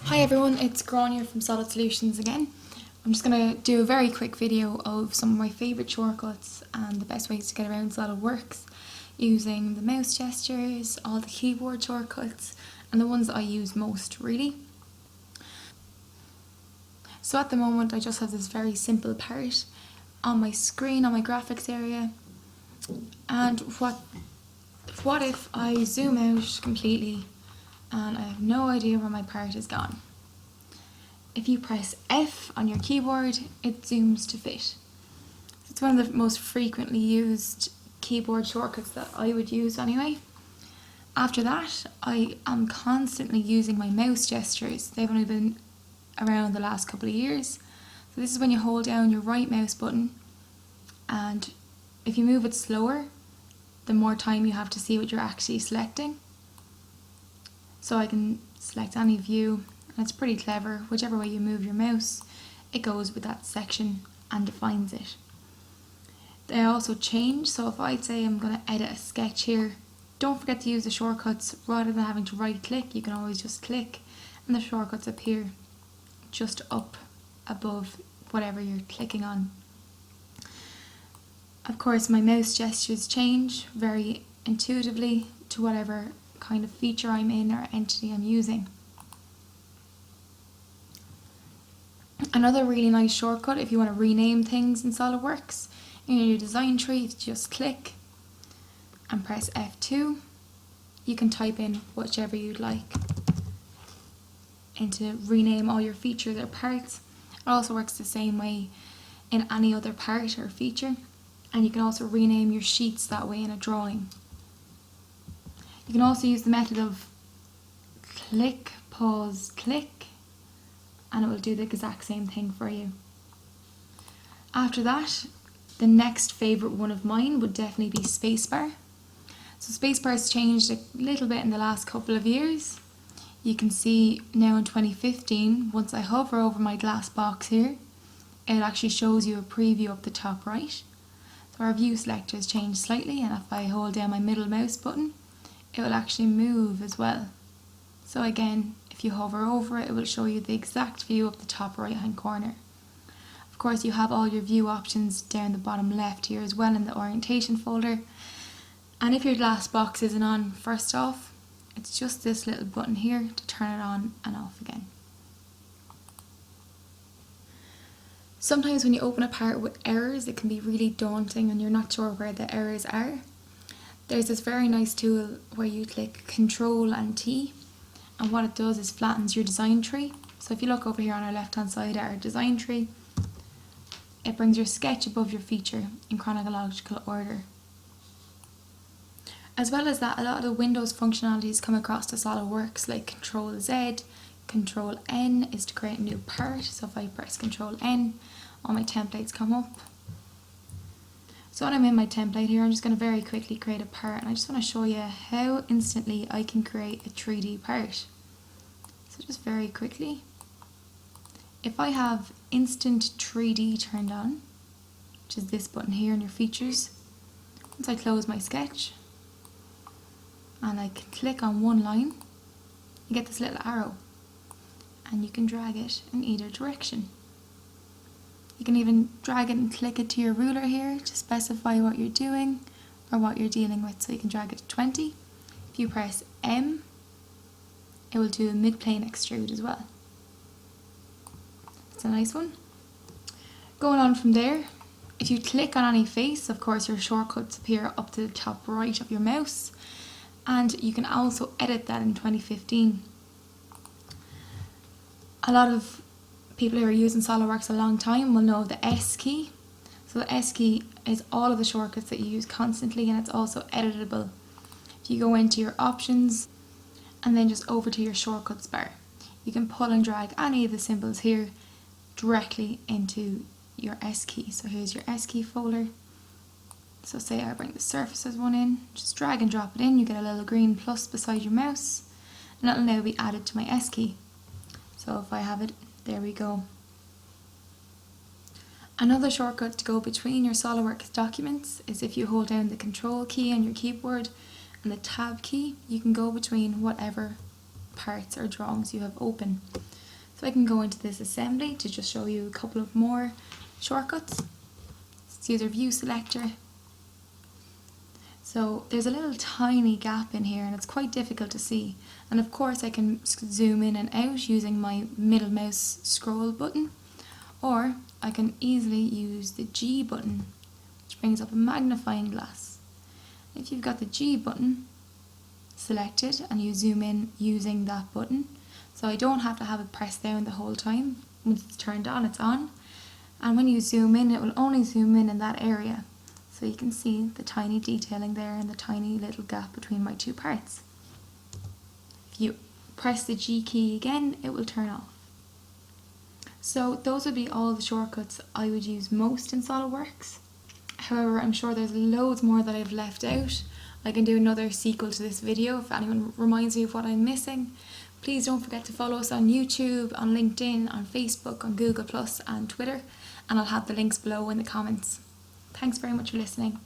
Hi everyone, it's Gráinne from Solid Solutions again. I'm just going to do a very quick video of some of my favourite shortcuts and the best ways to get around SolidWorks using the mouse gestures, all the keyboard shortcuts and the ones that I use most really. So at the moment I just have this very simple part on my screen, on my graphics area, and what if I zoom out completely and I have no idea where my part is gone. If you press F on your keyboard, it zooms to fit. It's one of the most frequently used keyboard shortcuts that I would use anyway. After that, I am constantly using my mouse gestures. They've only been around the last couple of years. So this is when you hold down your right mouse button, and if you move it slower, the more time you have to see what you're actually selecting. So I can select any view, and it's pretty clever. Whichever way you move your mouse, it goes with that section and defines it. They also change, so if I say I'm going to edit a sketch here, don't forget to use the shortcuts. Rather than having to right click, you can always just click and the shortcuts appear just up above whatever you're clicking on. Of course, my mouse gestures change very intuitively to whatever kind of feature I'm in or entity I'm using. Another really nice shortcut if you want to rename things in SolidWorks, in your design tree, just click and press F2. You can type in whichever you'd like and to rename all your features or parts. It also works the same way in any other part or feature, and you can also rename your sheets that way in a drawing. You can also use the method of click, pause, click, and it will do the exact same thing for you. After that, the next favourite one of mine would definitely be spacebar. So spacebar has changed a little bit in the last couple of years. You can see now in 2015, once I hover over my glass box here, it actually shows you a preview up the top right. So our view selector has changed slightly, and if I hold down my middle mouse button, it will actually move as well. So again, if you hover over it, it will show you the exact view up the top right hand corner. Of course, you have all your view options down the bottom left here as well in the orientation folder. And if your glass box isn't on, first off, it's just this little button here to turn it on and off again. Sometimes when you open a part with errors, it can be really daunting and you're not sure where the errors are. There's this very nice tool where you click Control and T, and what it does is flattens your design tree. So if you look over here on our left hand side at our design tree, it brings your sketch above your feature in chronological order. As well as that, a lot of the Windows functionalities come across to SolidWorks, like Control Z, Control N is to create a new part. So if I press Control N, all my templates come up. So when I'm in my template here, I'm just going to very quickly create a part, and I just want to show you how instantly I can create a 3D part. So just very quickly, if I have Instant 3D turned on, which is this button here in your features, once I close my sketch and I can click on one line, you get this little arrow and you can drag it in either direction. You can even drag it and click it to your ruler here to specify what you're doing or what you're dealing with. So you can drag it to 20. If you press M, it will do a mid-plane extrude as well. It's a nice one. Going on from there, if you click on any face, of course your shortcuts appear up to the top right of your mouse, and you can also edit that in 2015. A lot of people who are using SolidWorks a long time will know the S key. So the S key is all of the shortcuts that you use constantly, and it's also editable. If you go into your options and then just over to your shortcuts bar, you can pull and drag any of the symbols here directly into your S key. So here's your S key folder. So say I bring the surfaces one in, just drag and drop it in, you get a little green plus beside your mouse, and that'll now be added to my S key. So if I have it, there we go. Another shortcut to go between your SolidWorks documents is if you hold down the Control key on your keyboard and and the tab key, you can go between whatever parts or drawings you have open. So I can go into this assembly to just show you a couple of more shortcuts. Let's use our view selector. So there's a little tiny gap in here and it's quite difficult to see. And of course I can zoom in and out using my middle mouse scroll button, or I can easily use the G button, which brings up a magnifying glass. If you've got the G button selected and you zoom in using that button, so I don't have to have it pressed down the whole time. Once it's turned on, it's on. And when you zoom in, it will only zoom in that area. So you can see the tiny detailing there and the tiny little gap between my two parts. If you press the G key again, it will turn off. So those would be all the shortcuts I would use most in SolidWorks. However, I'm sure there's loads more that I've left out. I can do another sequel to this video if anyone reminds me of what I'm missing. Please don't forget to follow us on YouTube, on LinkedIn, on Facebook, on Google+, and Twitter, and I'll have the links below in the comments. Thanks very much for listening.